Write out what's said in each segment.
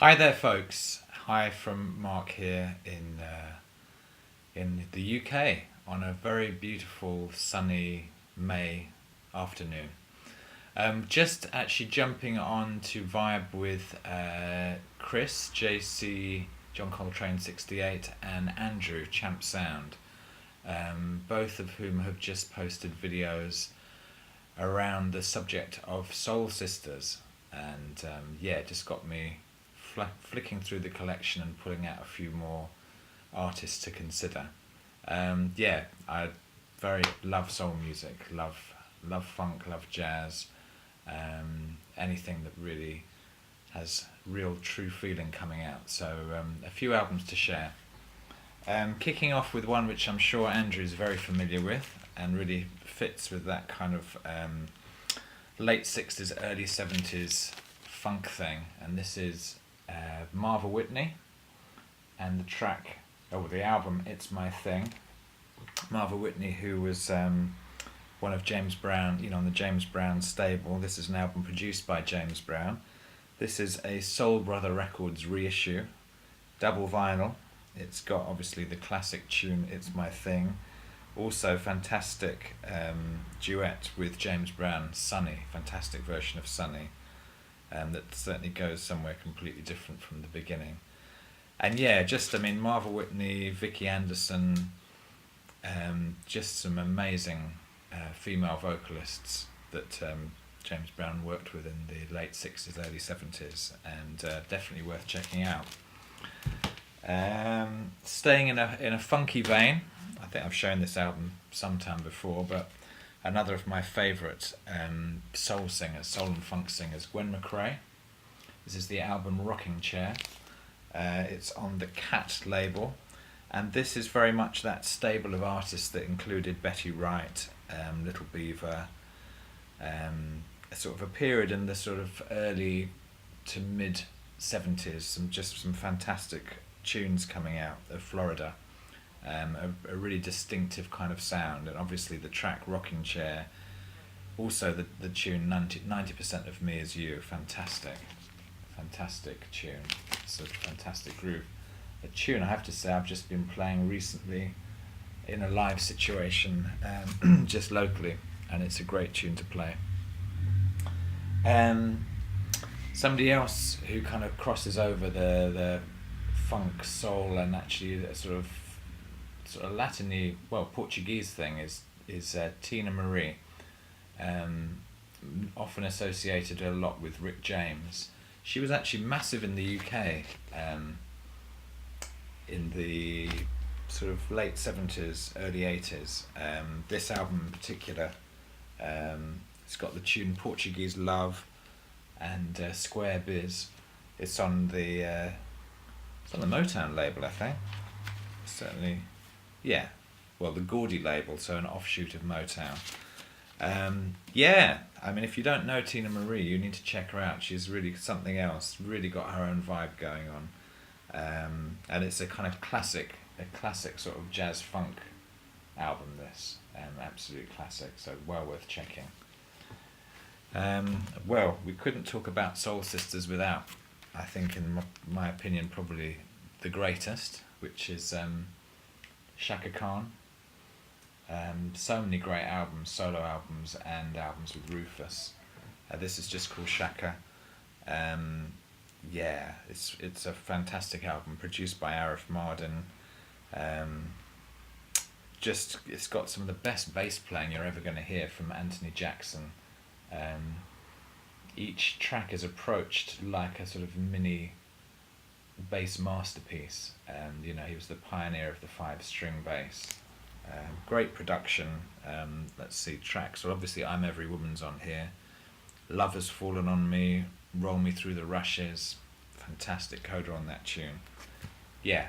Hi there, folks. Hi from Mark here in the UK on a very beautiful sunny May afternoon. Just actually jumping on to vibe with Chris JC John Coltrane 68 and Andrew Champ Sound, both of whom have just posted videos around the subject of Soul Sisters, and just got me flicking through the collection and pulling out a few more artists to consider. I very love soul music, love funk, love jazz, anything that really has real true feeling coming out. So a few albums to share. Kicking off with one which I'm sure Andrew is very familiar with and really fits with that kind of late 60s, early 70s funk thing, and this is Marva Whitney and the album It's My Thing. Marva Whitney, who was one of James Brown, on the James Brown stable. This is an album produced by James Brown. This is a Soul Brother Records reissue, double vinyl. It's got obviously the classic tune It's My Thing, also fantastic duet with James Brown, Sunny, fantastic version of Sunny. That certainly goes somewhere completely different from the beginning. And Marva Whitney, Vicky Anderson, just some amazing female vocalists that James Brown worked with in the late 60s, early 70s, and definitely worth checking out. Staying in a funky vein, I think I've shown this album sometime before, but another of my favourite soul and funk singers, Gwen McRae. This is the album Rocking Chair. It's on the Cat label, and this is very much that stable of artists that included Betty Wright, Little Beaver, a sort of a period in the sort of early to mid 70s, some fantastic tunes coming out of Florida. A really distinctive kind of sound, and obviously the track Rocking Chair, also the tune 90% of Me Is You, fantastic tune, sort of fantastic groove. A tune I have to say I've just been playing recently in a live situation, just locally, and it's a great tune to play. Somebody else who kind of crosses over the funk, soul, and actually a sort of Latin-y, Portuguese thing is Tina Marie, often associated a lot with Rick James. She was actually massive in the UK in the sort of late 70s, early 80s. This album in particular, it's got the tune Portuguese Love and Square Biz. It's on the Motown label, I think. Certainly. Yeah, the Gordy label, so an offshoot of Motown. If you don't know Tina Marie, you need to check her out. She's really something else, really got her own vibe going on. And it's a kind of classic sort of jazz funk album, this. Absolute classic, so well worth checking. We couldn't talk about Soul Sisters without, I think, in my opinion, probably the greatest, which is Chaka Khan. So many great albums, solo albums and albums with Rufus. This is just called Chaka. It's a fantastic album produced by Arif Mardin. It's got some of the best bass playing you're ever going to hear from Anthony Jackson. Each track is approached like a sort of mini bass masterpiece. He was the pioneer of the 5-string bass. Great production. Let's see, tracks. Well, obviously I'm Every Woman's on here. Love Has Fallen on Me, Roll Me Through the Rushes. Fantastic coda on that tune. It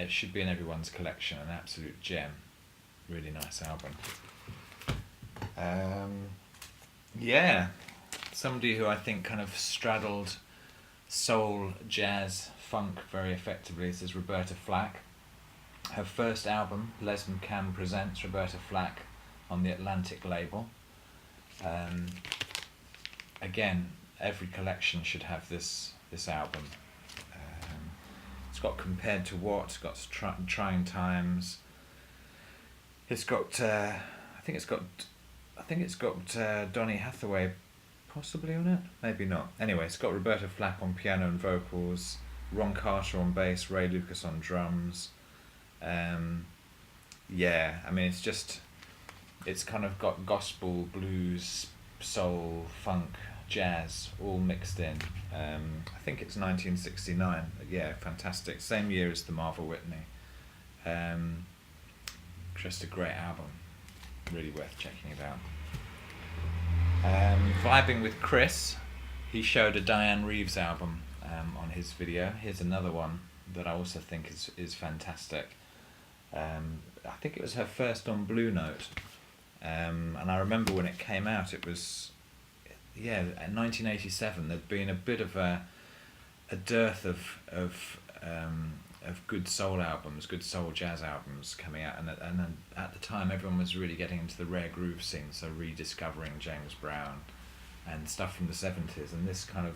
should be in everyone's collection, an absolute gem. Really nice album. Somebody who I think kind of straddled soul, jazz, funk very effectively. This is Roberta Flack. Her first album, Les McCann Presents Roberta Flack, on the Atlantic label. Again, every collection should have this this album. It's got Compared to What, it's got Trying Times. It's got I think it's got Donny Hathaway possibly on it, maybe not. Anyway, it's got Roberta Flack on piano and vocals, Ron Carter on bass, Ray Lucas on drums. Yeah, I mean, it's kind of got gospel, blues, soul, funk, jazz all mixed in. I think it's 1969. Yeah, fantastic. Same year as the Marvel Whitney. Just a great album. Really worth checking it out. Vibing with Chris, he showed a Diane Reeves album on his video. Here's another one that I also think is fantastic. I think it was her first on Blue Note, and I remember when it came out, it was, yeah, in 1987. There'd been a bit of a dearth of good soul albums, good soul jazz albums coming out, and at the time everyone was really getting into the rare groove scene, so rediscovering James Brown and stuff from the 70s, and this kind of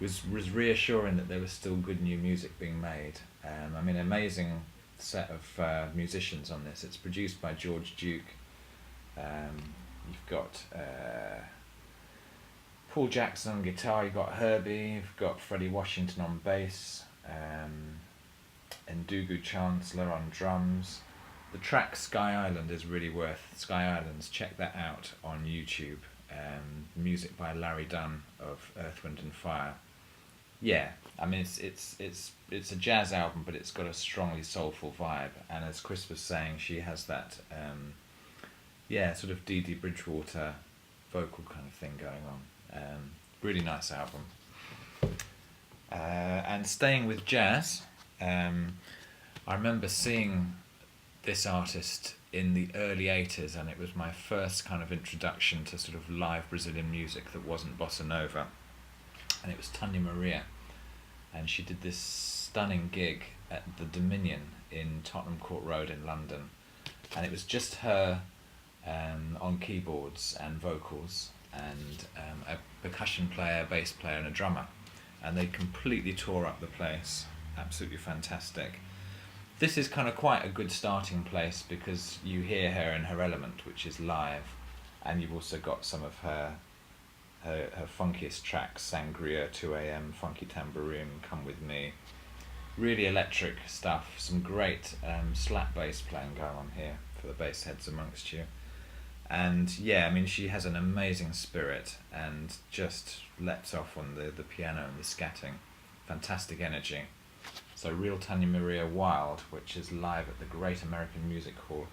was reassuring that there was still good new music being made. I mean, amazing set of musicians on this. It's produced by George Duke. You've got Paul Jackson on guitar, you've got Herbie, you've got Freddie Washington on bass, and Ndugu Chancellor on drums. The track Sky Island is really worth Sky Islands. Check that out on YouTube. Music by Larry Dunn of Earth, Wind and Fire. Yeah, I mean it's a jazz album, but it's got a strongly soulful vibe. And as Chris was saying, she has that sort of Dee Dee Bridgewater vocal kind of thing going on. Really nice album. And staying with jazz, I remember seeing this artist in the early 80s, and it was my first kind of introduction to sort of live Brazilian music that wasn't bossa nova, and it was Tanya Maria, and she did this stunning gig at the Dominion in Tottenham Court Road in London, and it was just her on keyboards and vocals, and a percussion player, bass player and a drummer, and they completely tore up the place. Absolutely fantastic. This is kind of quite a good starting place because you hear her in her element, which is live, and you've also got some of her funkiest tracks, Sangria, 2 AM, Funky Tambourine, Come With Me. Really electric stuff, some great slap bass playing going on here for the bass heads amongst you. And yeah, I mean, she has an amazing spirit and just lets off on the piano and the scatting. Fantastic energy. So real Tanya Maria Wild, which is live at the Great American Music Hall,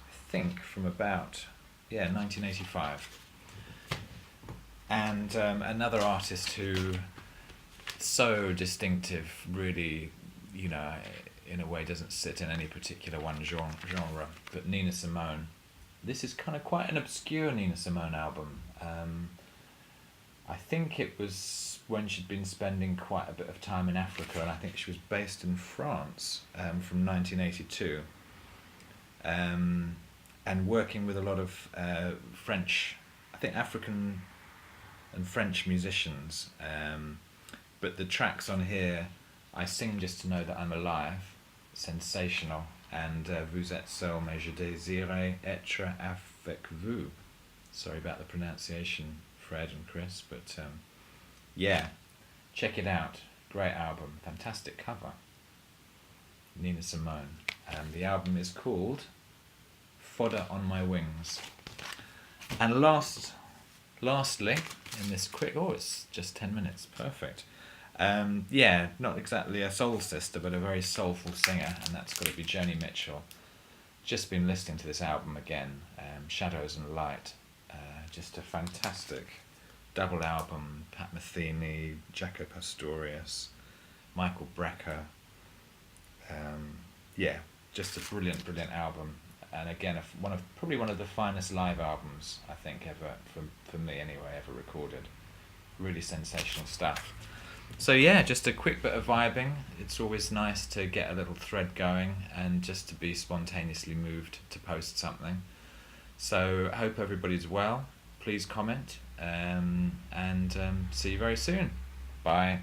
I think from about 1985. And another artist who so distinctive, really, you know, in a way doesn't sit in any particular one genre, but Nina Simone. This is kind of quite an obscure Nina Simone album. I think it was when she'd been spending quite a bit of time in Africa, and I think she was based in France from 1982, and working with a lot of French, I think African and French musicians. But the tracks on here, I Sing Just to Know That I'm Alive, sensational, and Vous êtes seul mais je désirais être avec vous. Sorry about the pronunciation, Fred and Chris, but yeah, check it out. Great album, fantastic cover. Nina Simone. And the album is called Fodder on My Wings. And lastly, in this quick, it's just 10 minutes, perfect. Not exactly a soul sister, but a very soulful singer, and that's got to be Joni Mitchell. Just been listening to this album again, Shadows and Light. Just a fantastic double album. Pat Metheny, Jaco Pastorius, Michael Brecker. Just a brilliant album. And again, probably one of the finest live albums, I think, ever, for me anyway, ever recorded. Really sensational stuff. So yeah, just a quick bit of vibing. It's always nice to get a little thread going and just to be spontaneously moved to post something. So I hope everybody's well. Please comment, and see you very soon. Bye.